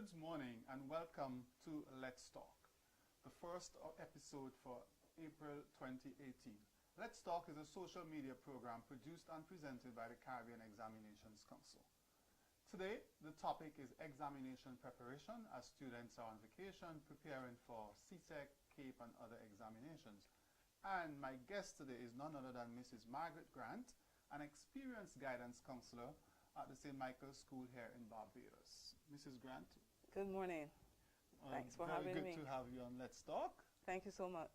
Good morning and welcome to Let's Talk, the first episode for April 2018. Let's Talk is a social media program produced and presented by the Caribbean Examinations Council. Today, the topic is examination preparation as students are on vacation preparing for CSEC, CAPE and other examinations. And my guest today is none other than Mrs. Margaret Grant, an experienced guidance counselor at the St. Michael's School here in Barbados. Mrs. Grant. Good morning. Thanks for having me. Very good to have you on Let's Talk. Thank you so much.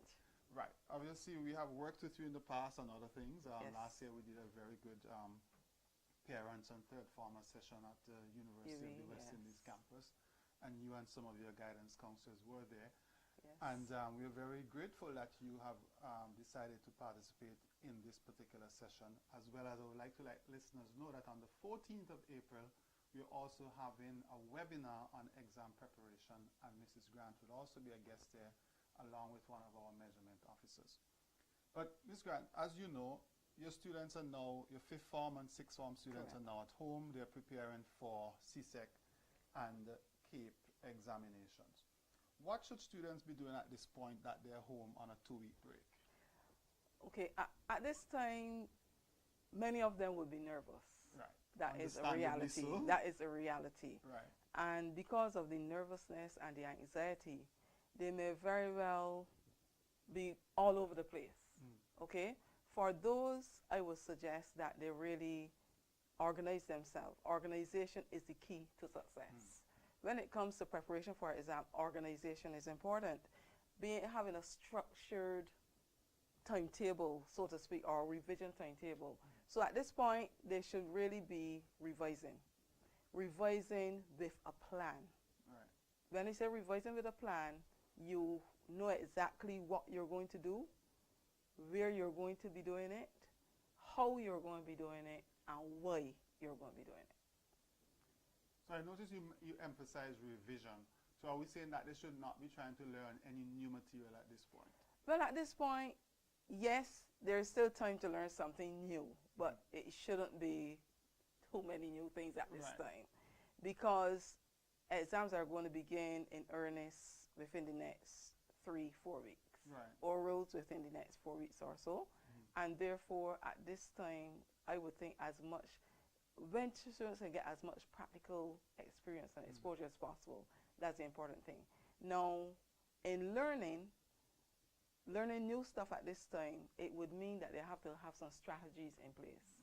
Right. Obviously, we have worked with you in the past on other things. Yes. Last year, we did a very good parents and third former session at the University of the West Indies campus. And you and some of your guidance counselors were there. Yes. And we're very grateful that you have decided to participate in this particular session, as well as I would like to let listeners know that on the 14th of April, we're also having a webinar on exam preparation, and Mrs. Grant will also be a guest there, along with one of our measurement officers. But Ms. Grant, as you know, your students are now, your 5th form and 6th form students Correct. are now at home. They're preparing for CSEC and CAPE examinations. What should students be doing at this point that they're home on a 2-week break? Okay, at this time, many of them will be nervous. Right. That is a reality. So. That is a reality. Right. And because of the nervousness and the anxiety, they may very well be all over the place. Okay? For those, I would suggest that they really organize themselves. Organization is the key to success. When it comes to preparation for an exam, organization is important. Having a structured timetable, so to speak, or revision timetable. So at this point, they should really be revising with a plan. Right. When I say revising with a plan, you know exactly what you're going to do, where you're going to be doing it, how you're going to be doing it, and why you're going to be doing it. So I noticed you emphasize revision. So are we saying that they should not be trying to learn any new material at this point? Well, at this point, yes, there's still time to learn something new, but it shouldn't be too many new things at this time, because exams are going to begin in earnest within the next 3-4 weeks, orals within the next 4 weeks or so, and therefore at this time I would think when students can get as much practical experience and exposure as possible, that's the important thing. Now, in learning new stuff at this time, it would mean that they have to have some strategies in place.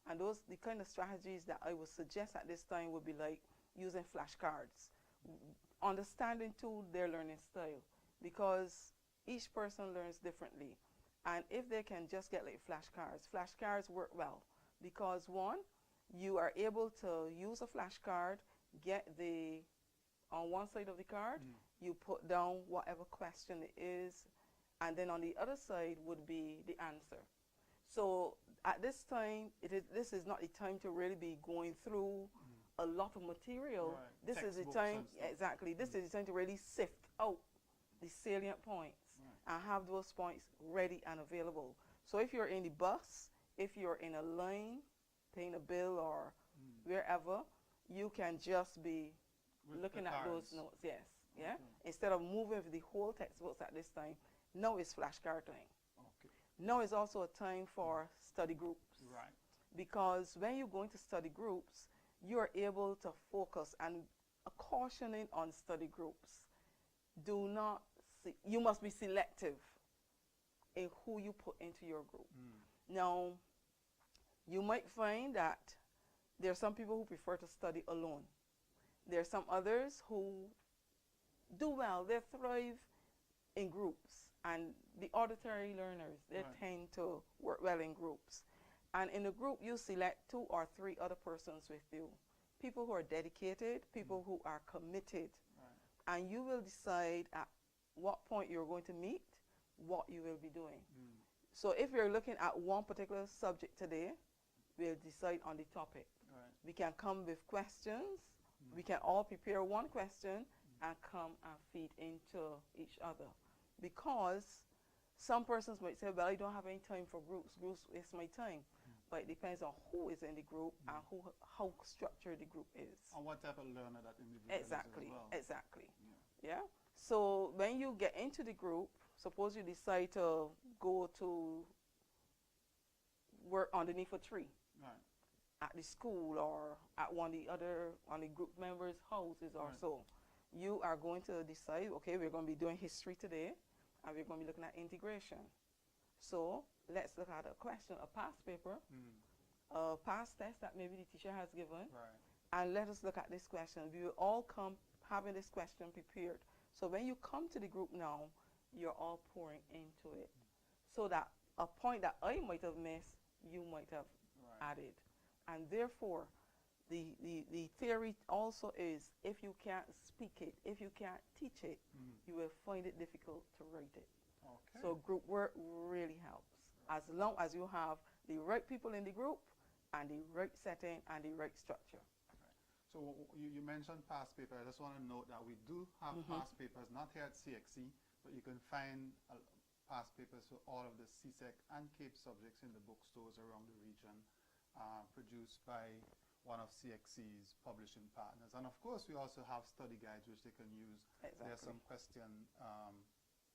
And the kind of strategies that I would suggest at this time would be like using flashcards, understanding too their learning style, because each person learns differently. And if they can just get like flashcards work well, because one, you are able to use a flashcard, on one side of the card, you put down whatever question it is, and then on the other side would be the answer. So at this time, this is not the time to really be going through a lot of material. This is the time, this is the time to really sift out the salient points and have those points ready and available. So if you're in the bus, if you're in a line, paying a bill or wherever, you can just be looking at those notes, instead of moving with the whole textbooks at this time. Now is flashcard time. Now is also a time for study groups. Because when you go into study groups, you are able to focus, and a cautioning on study groups. You must be selective in who you put into your group. Now, you might find that there are some people who prefer to study alone. There are some others who do well, they thrive in groups, and the auditory learners, they tend to work well in groups. And in a group, you select 2 or 3 other persons with you, people who are dedicated, people who are committed, and you will decide at what point you're going to meet, what you will be doing. So if you're looking at one particular subject today, we'll decide on the topic. We can come with questions. We can all prepare one question and come and feed into each other. Because some persons might say, well, I don't have any time for groups. Groups waste my time. but it depends on who is in the group and how structured the group is. And what type of learner that individual Exactly, is as well. exactly. Yeah. Yeah. So when you get into the group, suppose you decide to go to work underneath a tree Right. at the school or at one of the group members' houses or Right. so, you are going to decide, okay, we're going to be doing history today, and we're going to be looking at integration. So let's look at a question, a past paper, a past test that maybe the teacher has given, Right. and let us look at this question. We will all come having this question prepared. So when you come to the group now, you're all pouring into it. So that a point that I might have missed, you might have added. And therefore, the theory also is if you can't speak it, if you can't teach it, you will find it difficult to write it. Okay. So group work really helps. As long as you have the right people in the group and the right setting and the right structure. So you mentioned past paper. I just want to note that we do have past papers, not here at CXC, but you can find past papers for all of the CSEC and CAPE subjects in the bookstores around the region, produced by one of CXC's publishing partners. And of course, we also have study guides which they can use. Exactly. There's some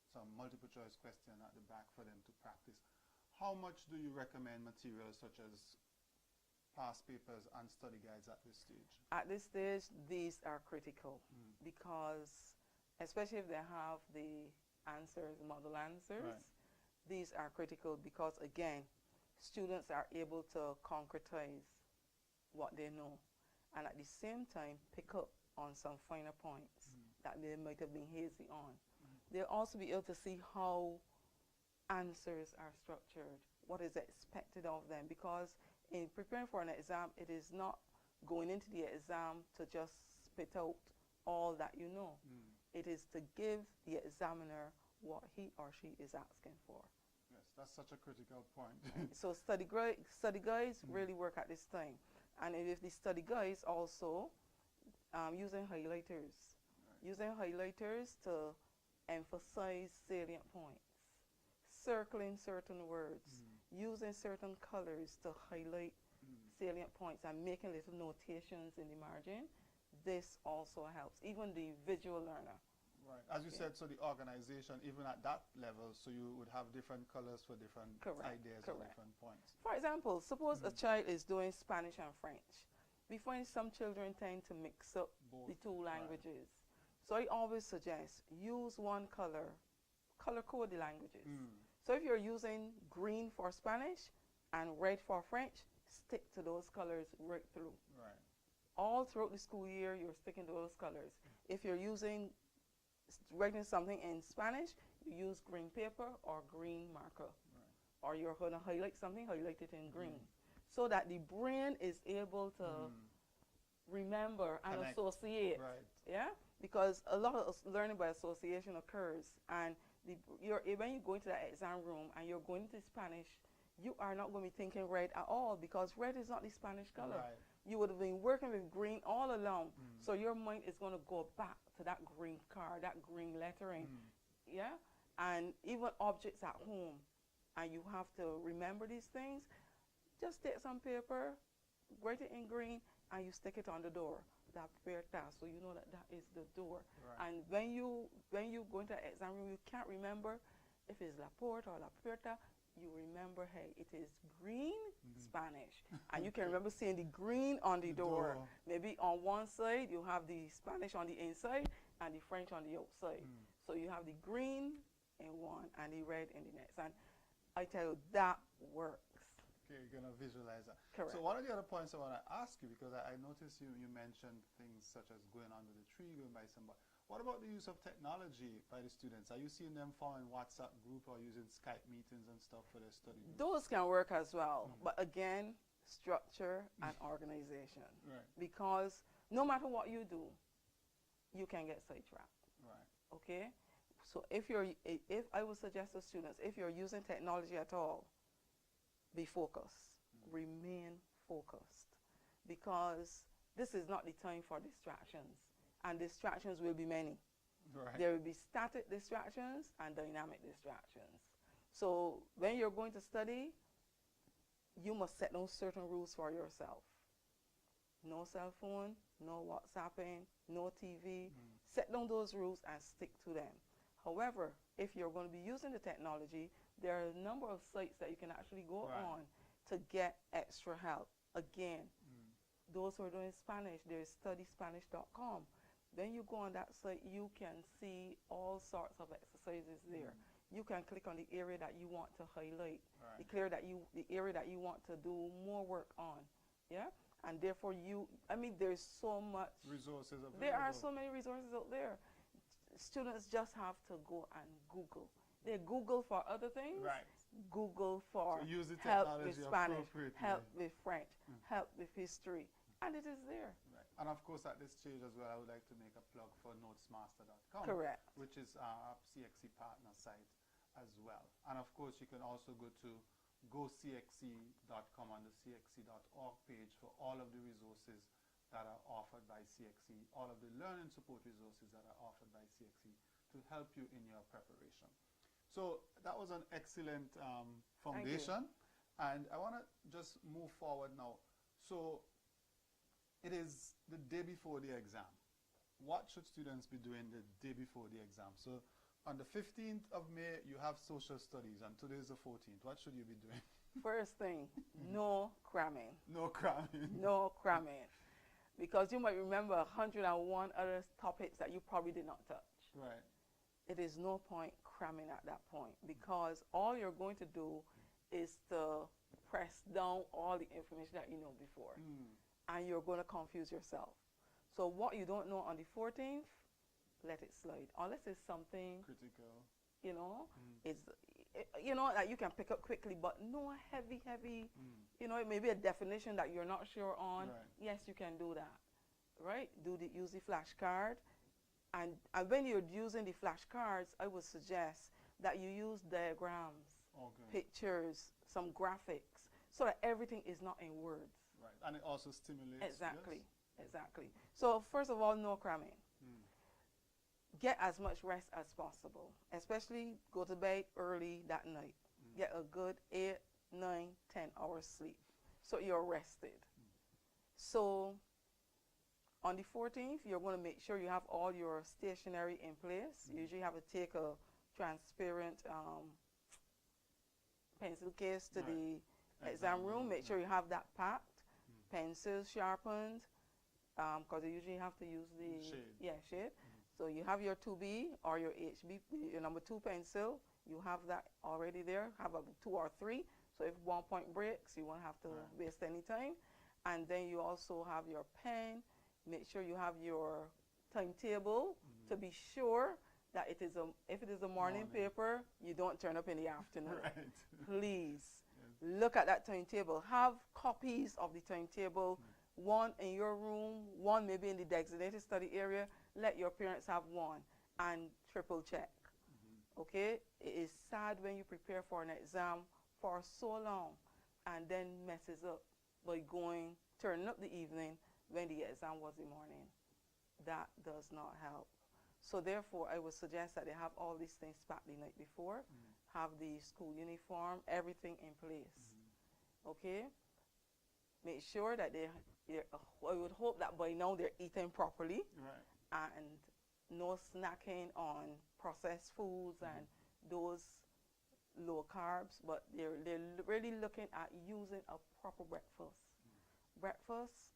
some multiple choice question at the back for them to practice. How much do you recommend materials such as past papers and study guides at this stage? At this stage, these are critical because, especially if they have the answers, model answers, these are critical because, again, students are able to concretize what they know and at the same time pick up on some finer points that they might have been hazy on. They'll also be able to see how answers are structured, what is expected of them, because in preparing for an exam, it is not going into the exam to just spit out all that you know. It is to give the examiner what he or she is asking for. Yes, that's such a critical point. So study guides really work at this time. And if the study guides also using highlighters. Using highlighters to emphasize salient points. Circling certain words. Using certain colors to highlight salient points and making little notations in the margin. This also helps. Even the visual learner. Right. As you said, so the organization, even at that level, so you would have different colors for different ideas or different points. For example, suppose a child is doing Spanish and French. We find some children tend to mix up the two languages. So I always suggest use one color code the languages. So if you're using green for Spanish and red for French, stick to those colors right through. Right. All throughout the school year, you're sticking to those colors. If you're writing something in Spanish, you use green paper or green marker. Or you're going to highlight something, highlight it in green. So that the brain is able to remember and associate. Right. Yeah? Because a lot of learning by association occurs. And when you go into that exam room and you're going into Spanish, you are not going to be thinking red at all because red is not the Spanish color. Right. You would have been working with green all along. So your mind is going to go back to that green card, that green lettering. Yeah? And even objects at home. And you have to remember these things. Just take some paper, write it in green, and you stick it on the door. La puerta, so you know that is the door. Right. And when you go into the exam room, you can't remember if it's la porta or la puerta. You remember, hey, it is green Spanish. And you can remember seeing the green on the door. Maybe on one side, you have the Spanish on the inside and the French on the outside. So you have the green in one and the red in the next. And I tell you, that works. Okay, you're going to visualize that. Correct. So one of the other points I want to ask you, because I noticed you mentioned things such as going under the tree, going by somebody. What about the use of technology by the students? Are you seeing them forming WhatsApp group or using Skype meetings and stuff for their study group? Those can work as well. But again, structure and organization. Right. Because no matter what you do, you can get sidetracked. Right. Okay? So if I would suggest to students, if you're using technology at all, be focused. Remain focused. Because this is not the time for distractions. And distractions will be many. Right. There will be static distractions and dynamic distractions. So when you're going to study, you must set those certain rules for yourself. No cell phone, no WhatsApping, no TV. Set down those rules and stick to them. However, if you're going to be using the technology, there are a number of sites that you can actually go on to get extra help. Again, those who are doing Spanish, there's studyspanish.com. Then you go on that site, you can see all sorts of exercises there. You can click on the area that you want to highlight, the area that you want to do more work on. Yeah? And therefore there's so much resources available. There are so many resources out there. Students just have to go and Google. They Google for other things. Google for so use the help with Spanish, appropriately. help with French, help with history, and it is there. And of course, at this stage as well, I would like to make a plug for notesmaster.com, Correct. which is our CXC partner site as well. And of course, you can also go to gocxc.com on the cxc.org page for all of the resources that are offered by CXC, all of the learning support resources that are offered by CXC to help you in your preparation. So that was an excellent foundation. And I want to just move forward now. So it is the day before the exam. What should students be doing the day before the exam? So on the 15th of May, you have social studies, and today is the 14th. What should you be doing? First thing, no cramming. No cramming. No cramming. Because you might remember 101 other topics that you probably did not touch. Right. It is no point cramming at that point, because all you're going to do is to press down all the information that you know before. And you're going to confuse yourself. So what you don't know on the 14th, let it slide. Unless it's something critical, that you can pick up quickly, but no heavy, it may be a definition that you're not sure on. Yes, you can do that, right? Use the flashcard. And when you're using the flashcards, I would suggest that you use diagrams, pictures, some graphics, so that everything is not in words. Right, and it also stimulates. Exactly. So first of all, no cramming. Get as much rest as possible, especially go to bed early that night. Get a good 8, 9, 10 hours sleep, so you're rested. So on the 14th, you're going to make sure you have all your stationery in place. You usually have to take a transparent pencil case to the exam room. Make sure you have that packed. Pencils sharpened, because you usually have to use the shade. So you have your 2B or your HB, your number 2 pencil. You have that already there. Have a 2 or 3. So if 1 point breaks, you won't have to waste any time. And then you also have your pen. Make sure you have your timetable to be sure that if it is a morning paper, you don't turn up in the afternoon. Please look at that timetable. Have copies of the timetable, one in your room, one maybe in the designated study area. Let your parents have one and triple check. Okay? It is sad when you prepare for an exam for so long and then messes up by turning up the evening when the exam was the morning. That does not help. So therefore, I would suggest that they have all these things packed the night before, have the school uniform, everything in place. Okay? Make sure that I would hope that by now they're eating properly. And no snacking on processed foods and those low carbs, but they're really looking at using a proper breakfast. Breakfast,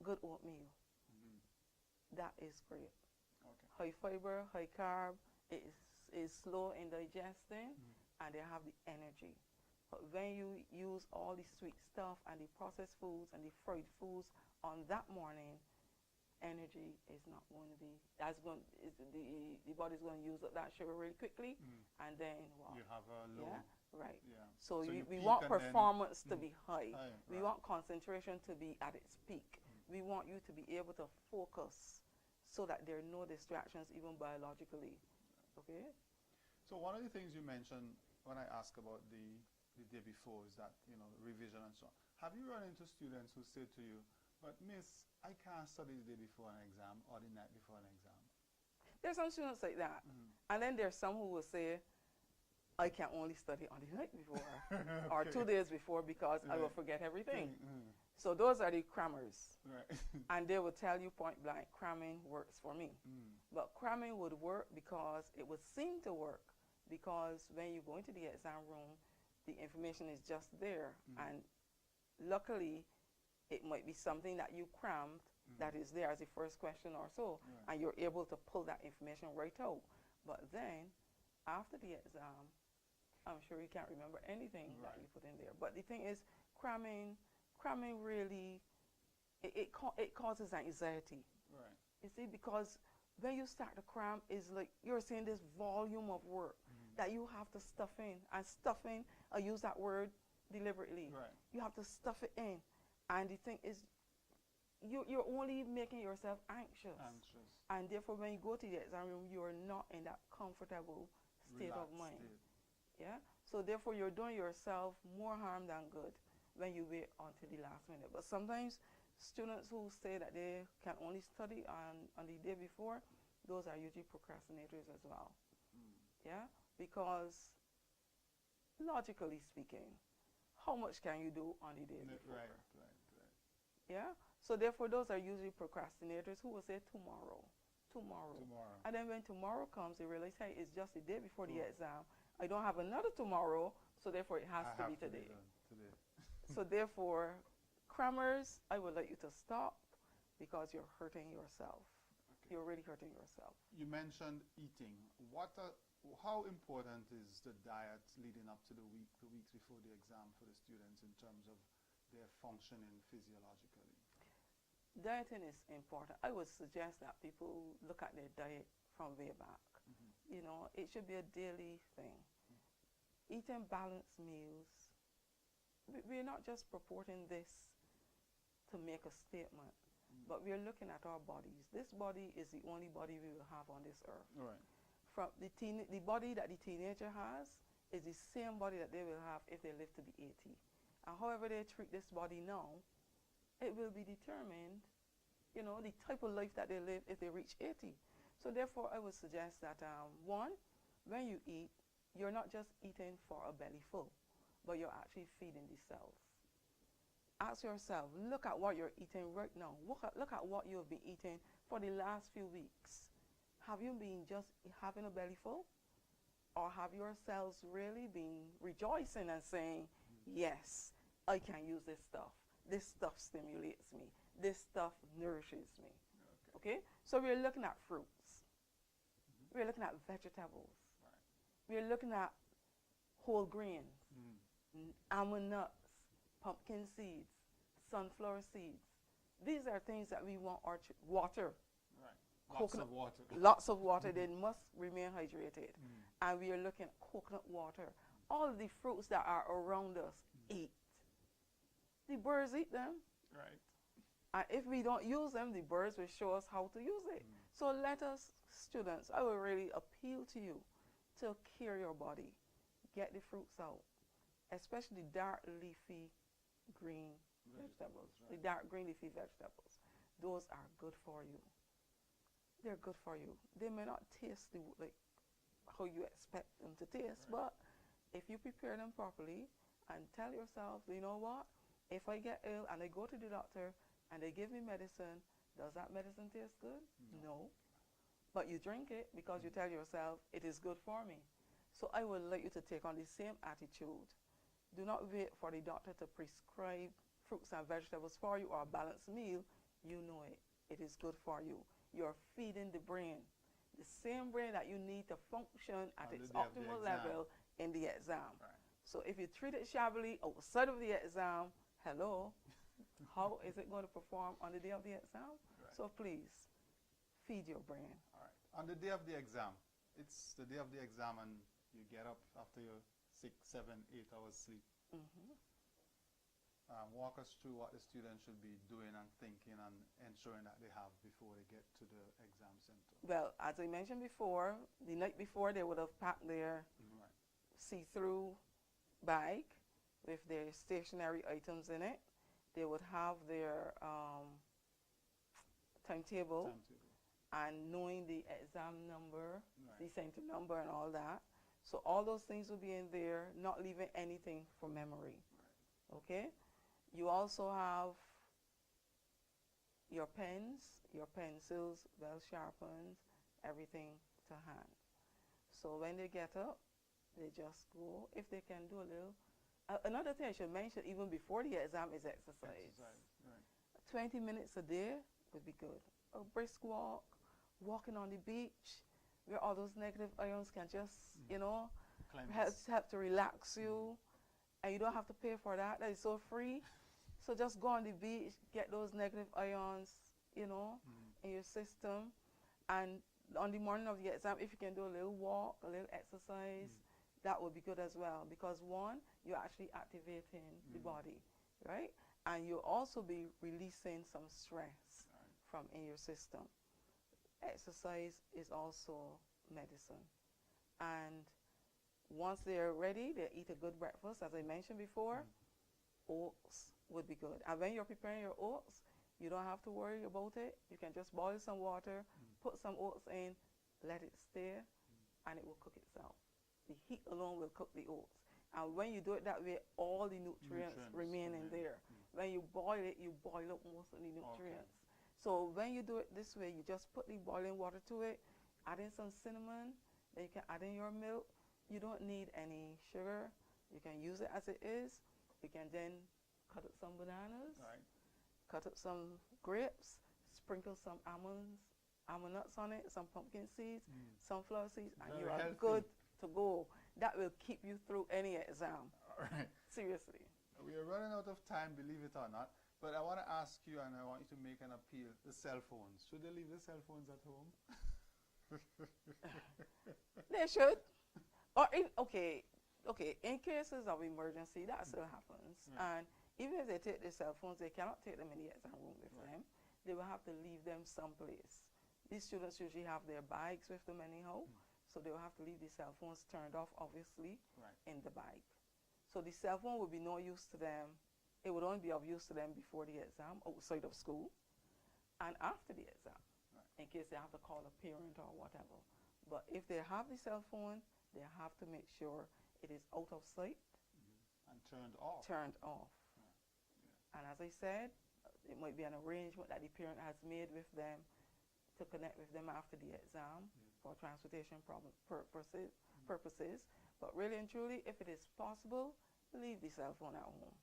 good oatmeal. That is great. High fiber, high carb, it is slow in digesting, and they have the energy. But when you use all the sweet stuff and the processed foods and the fried foods on that morning, energy is not going to be, the body's going to use up that sugar really quickly, and then you have a low. So we want performance to be high. We want concentration to be at its peak. We want you to be able to focus so that there are no distractions, even biologically. Okay? So one of the things you mentioned when I asked about the day before is that, revision and so on. Have you run into students who say to you, but miss, I can't study the day before an exam or the night before an exam? There's some students like that. And then there's some who will say, I can only study on the night before or 2 days before because I will forget everything. So those are the crammers. Right. And they will tell you point blank, cramming works for me. But cramming would work because it would seem to work, because when you go into the exam room, the information is just there. And luckily, it might be something that you crammed that is there as the first question or so, and you're able to pull that information right out. But then, after the exam, I'm sure you can't remember anything that you put in there. But the thing is, cramming really, it causes anxiety. Right. You see, because when you start to cram, it's like you're seeing this volume of work that you have to stuff in. And stuffing, I use that word deliberately. Right. You have to stuff it in. And the thing is, you're only making yourself anxious. And therefore, when you go to the exam room, you're not in that comfortable state of mind. Yeah. So therefore, you're doing yourself more harm than good when you wait until the last minute. But sometimes students who say that they can only study on the day before, those are usually procrastinators as well. Yeah. Because logically speaking, how much can you do on the day before? Right. Yeah. So therefore, those are usually procrastinators who will say tomorrow. And then when tomorrow comes, they realize, hey, it's just the day before the exam. I don't have another tomorrow, so therefore it has to be today. So therefore, crammers, I would like you to stop because you're hurting yourself. You're really hurting yourself. You mentioned eating. How important is the diet leading up to the weeks before the exam for the students in terms of their functioning physiologically? Dieting is important. I would suggest that people look at their diet from way back. You know, it should be a daily thing. Eating balanced meals. We're not just purporting this to make a statement, but we're looking at our bodies. This body is the only body we will have on this earth. Right. From the body that the teenager has is the same body that they will have if they live to be 80. And however they treat this body now, it will be determined, you know, the type of life that they live if they reach 80. So therefore, I would suggest that, one, when you eat, you're not just eating for a belly full, but you're actually feeding the cells. Ask yourself, look at what you're eating right now. Look at what you have been eating for the last few weeks. Have you been just having a belly full? Or have your cells really been rejoicing and saying, yes, I can use this stuff. This stuff stimulates me. This stuff nourishes me. Okay? So we're looking at fruits. We're looking at vegetables. We're looking at whole grains, almond nuts, pumpkin seeds, sunflower seeds. These are things that we want our water. Lots of water. Lots of water. They must remain hydrated. And we are looking at coconut water. All of the fruits that are around us, eat. The birds eat them. Right. And if we don't use them, the birds will show us how to use it. So let us, students, I will really appeal to you to care your body. Get the fruits out, especially dark leafy green vegetables. The dark green leafy vegetables. Those are good for you. They're good for you. They may not taste like how you expect them to taste, but if you prepare them properly and tell yourself, you know what, if I get ill and I go to the doctor and they give me medicine, does that medicine taste good? No. But you drink it because you tell yourself it is good for me. So I would like you to take on the same attitude. Do not wait for the doctor to prescribe fruits and vegetables for you or a balanced meal. You know it. It is good for you. You're feeding the brain. The same brain that you need to function at its optimal level in the exam. So if you treat it shabbily outside of the exam, hello, how is it going to perform on the day of the exam? So please, feed your brain. All right. On the day of the exam, it's the day of the exam and you get up after your 6, 7, 8 hours sleep. Walk us through what the students should be doing and thinking and ensuring that they have before they get to the exam center. Well, as I mentioned before, the night before they would have packed their see-through bag with their stationary items in it. They would have their timetable and knowing the exam number, the center number and all that. So all those things will be in there, not leaving anything for memory. Okay? You also have your pens, your pencils, well sharpened, everything to hand. So when they get up, they just go, if they can do a little. Another thing I should mention, even before the exam, is exercise. Right. 20 minutes a day would be good. A brisk walk, walking on the beach, where all those negative ions can just, you know, help to relax you. And you don't have to pay for that. That is so free. So just go on the beach, get those negative ions, you know, in your system. And on the morning of the exam, if you can do a little walk, a little exercise, that would be good as well. Because one, you're actually activating the body, right? And you'll also be releasing some stress from in your system. Exercise is also medicine. And once they're ready, they eat a good breakfast, as I mentioned before. Oats would be good. And when you're preparing your oats, you don't have to worry about it. You can just boil some water, put some oats in, let it stay, and it will cook itself. The heat alone will cook the oats. And when you do it that way, all the nutrients remain in there. When you boil it, you boil up most of the nutrients. So when you do it this way, you just put the boiling water to it, add in some cinnamon, then you can add in your milk. You don't need any sugar. You can use it as it is. You can then cut up some bananas, cut up some grapes, sprinkle some almond nuts on it, some pumpkin seeds, sunflower seeds, and you are good to go. That will keep you through any exam. All right. Seriously. We are running out of time, believe it or not. But I want to ask you, and I want you to make an appeal, the cell phones. Should they leave the cell phones at home? They should. Or okay, in cases of emergency, that still happens. And even if they take their cell phones, they cannot take them in the exam room with them. They will have to leave them someplace. These students usually have their bags with them anyhow, so they will have to leave the cell phones turned off, obviously, in the bag. So the cell phone would be no use to them. It would only be of use to them before the exam, outside of school, and after the exam, in case they have to call a parent or whatever. But if they have the cell phone, they have to make sure it is out of sight and turned off. And as I said, it might be an arrangement that the parent has made with them to connect with them after the exam for transportation purposes. But really and truly, if it is possible, leave the cell phone at home.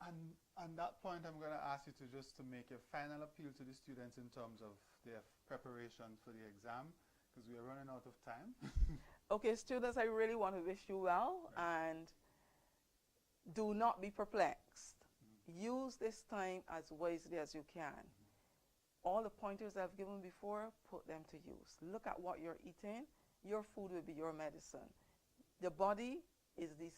And on that point, I'm going to ask you to just to make a final appeal to the students in terms of their preparation for the exam, because we are running out of time. Okay, students, I really want to wish you well, and do not be perplexed. Use this time as wisely as you can. All the pointers I've given before, put them to use. Look at what you're eating. Your food will be your medicine. The body is the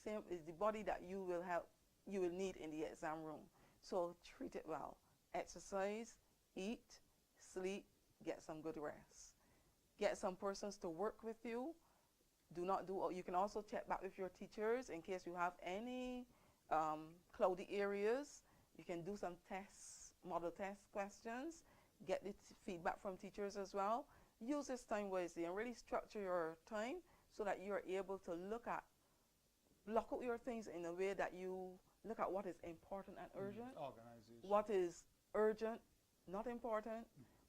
body that you will need in the exam room. So treat it well. Exercise, eat, sleep, get some good rest. Get some persons to work with you. You can also check back with your teachers in case you have any cloudy areas. You can do some tests, model test questions. Get the feedback from teachers as well. Use this time wisely and really structure your time so that you are able to block out your things in a way that you look at what is important and urgent. Organization. What is urgent, not important.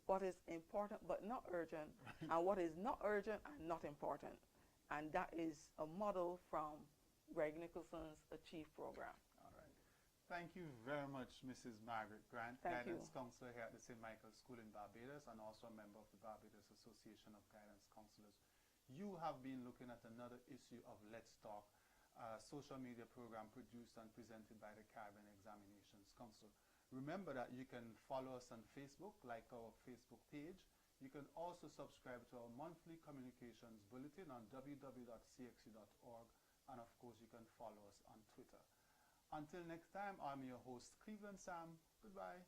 What is important but not urgent. And what is not urgent and not important. And that is a model from Greg Nicholson's Achieve program. All right. Thank you very much, Mrs. Margaret Grant, Guidance Counselor here at the St. Michael's School in Barbados and also a member of the Barbados Association of Guidance Counselors. You have been looking at another issue of Let's Talk, a social media program produced and presented by the Caribbean Examinations Council. Remember that you can follow us on Facebook, like our Facebook page. You can also subscribe to our monthly communications bulletin on www.cxu.org, and of course you can follow us on Twitter. Until next time, I'm your host, Cleveland Sam. Goodbye.